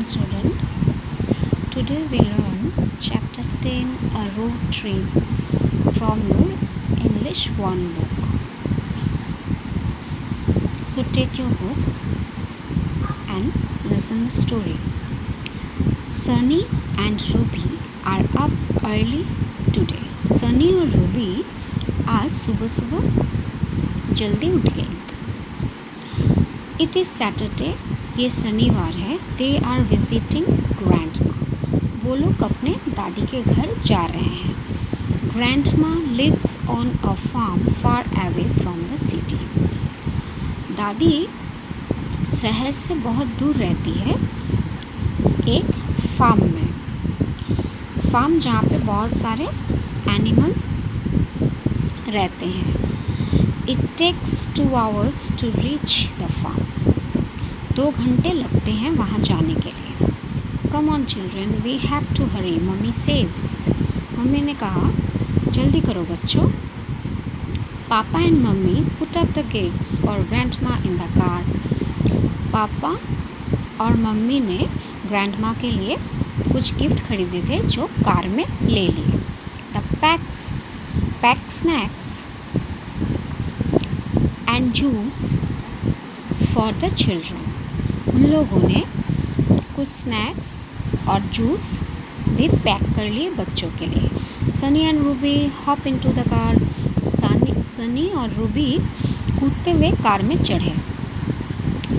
morning, student. Today we learn chapter 10, a road trip from your English 1 book. So take your book and listen the story. Sunny and Ruby are up early today. Sunny और Ruby आज सुबह सुबह जल्दी उठ गई. It is Saturday. ये शनिवार है. They are visiting grandma. वो लोग अपने दादी के घर जा रहे हैं. Grandma lives on a farm far away from the city. दादी शहर से बहुत दूर रहती है, एक फार्म में. फार्म जहाँ पे बहुत सारे एनिमल रहते हैं. It takes 2 hours to reach the farm. 2 घंटे लगते हैं वहाँ जाने के लिए. Come on children, we have to hurry, mummy says. Mummy ने कहा जल्दी करो बच्चों. पापा and mummy put up the gifts for grandma in the car. पापा और मम्मी ने ग्रैंडमा के लिए कुछ गिफ्ट खरीदे थे जो कार में ले लिए. The packed snacks and juice for the children. उन लोगों ने कुछ स्नैक्स और जूस भी पैक कर लिए बच्चों के लिए. Sunny and Ruby hop into the car. Sunny और रूबी कूदते हुए कार में चढ़े.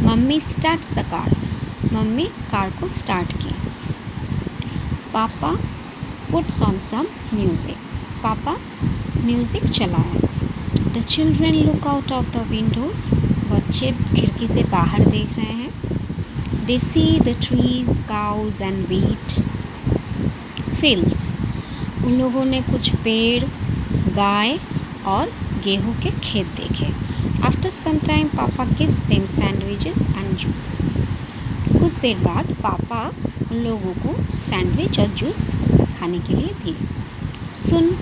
Mummy starts the car. Mummy car को स्टार्ट की. Papa puts on some music. Papa music चलाया. The children look out of the windows. बच्चे खिड़की से बाहर देख रहे हैं. They see the trees, cows and wheat fields. उन लोगों ने कुछ पेड़, गाय और गेहूं के खेत देखे. आफ्टर सम टाइम पापा gives them sandwiches and juices. कुछ देर बाद पापा उन लोगों को सैंडविच और जूस खाने के लिए दिए. Soon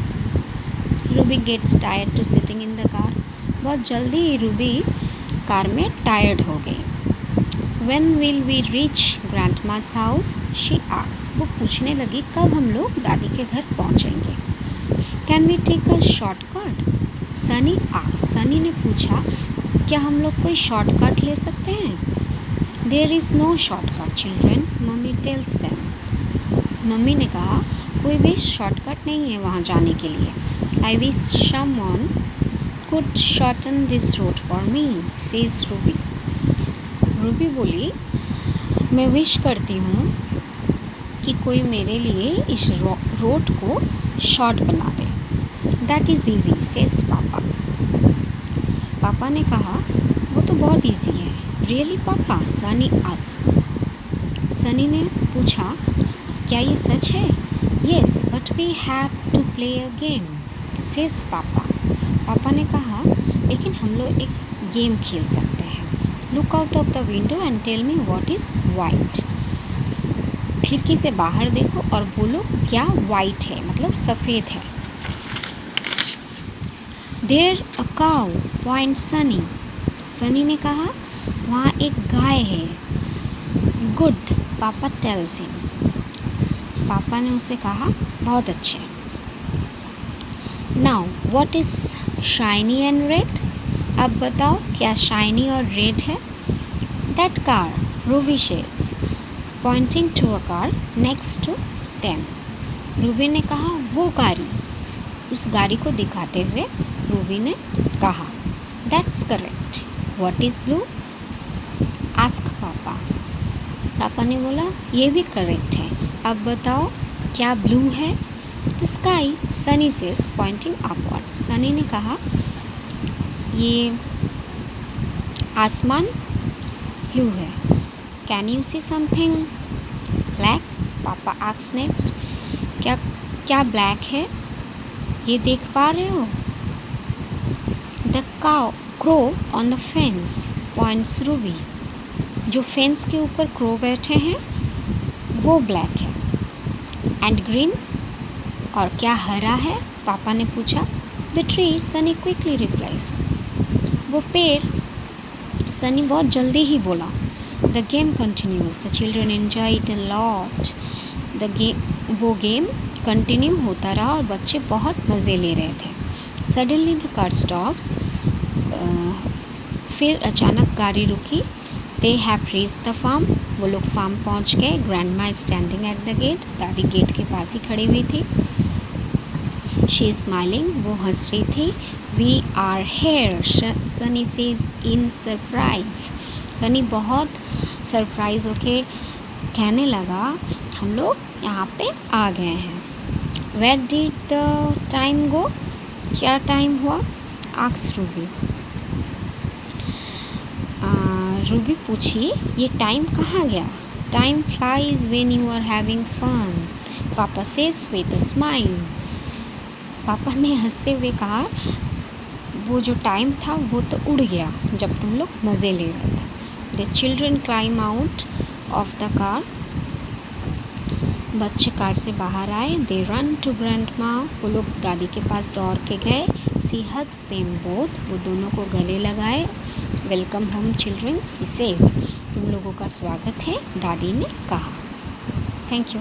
Ruby gets tired to sitting in the car. बहुत जल्दी ही रूबी कार में टायर्ड हो गई. When will we reach grandma's house? She asked. वो पूछने लगी कब हम लोग दादी के घर पहुँचेंगे. Can we take a shortcut? Sunny asked. Sunny ने पूछा क्या हम लोग कोई शॉर्टकट ले सकते हैं. There is no shortcut, children. Mummy tells them. Mummy ने कहा कोई भी शॉर्टकट नहीं है वहाँ जाने के लिए. I wish someone could shorten this road for me, says Ruby. Ruby बोली मैं विश करती हूँ कि कोई मेरे लिए इस रोड को शॉर्ट बना दे. That is easy, says papa. पापा ने कहा वो तो बहुत ईजी है. रियली पापा? सनी आस्क्ड. सनी ने पूछा क्या ये सच है. Yes but we have to play a game, says papa. पापा ने कहा लेकिन हम लोग एक गेम खेल सकते हैं. Look out of the window and tell me what is white. खिड़की से बाहर देखो और बोलो क्या वाइट है, मतलब सफ़ेद है. There a cow point Sunny. Sunny ने कहा वहाँ एक गाय है. गुड पापा टेल्स हिम. पापा ने उसे कहा बहुत अच्छे. Now what is shiny and red. अब बताओ क्या शाइनी और रेड है. That car, Ruby says pointing to a car next to them. Ruby ने कहा वो गाड़ी. उस गाड़ी को दिखाते हुए रूबी ने कहा that's correct. What is blue. Ask पापा. पापा ने बोला ये भी करेक्ट है. अब बताओ क्या ब्लू है. The sky, Sunny says pointing upward. Sunny ने कहा ये आसमान ब्लू है. Can you see something black. Papa asked next. क्या ब्लैक है, ये देख पा रहे हो. The crow on the fence points Ruby. जो फेंस के ऊपर क्रो बैठे हैं वो ब्लैक है. एंड ग्रीन, और क्या हरा है. पापा ने पूछा. The tree, Sunny quickly replies. वो पेड़. सनी बहुत जल्दी ही बोला. The game continues, the children enjoy it a lot. वो गेम कंटिन्यू होता रहा और बच्चे बहुत मज़े ले रहे थे। सडनली द कार स्टॉप्स, फिर अचानक गाड़ी रुकी। They have reached the farm, वो लोग फार्म पहुंच गए। Grandma standing at the gate, दादी गेट के पास ही खड़ी हुई थी। शी इज स्माइलिंग, वो हंस रही थी। We are here, Sunny says in surprise. Sunny बहुत सरप्राइज होके कहने लगा, हम लोग यहाँ पे आ गए हैं। Where did the time go, क्या टाइम हुआ? Asked Ruby. रूबी पूछी, ये टाइम कहाँ गया? Time flies when you are having fun, papa says with a smile. पापा ने हंसते हुए कहा, वो जो टाइम था वो तो उड़ गया जब तुम लोग मज़े ले रहे थे। The children climb out of the car, बच्चे कार से बाहर आए। दे रन टू ग्रैंडमा, वो लोग दादी के पास दौड़ के गए। सी हग्स देम बोथ, वो दोनों को गले लगाए। Welcome home children, she says, तुम लोगों का स्वागत है, दादी ने कहा। Thank you.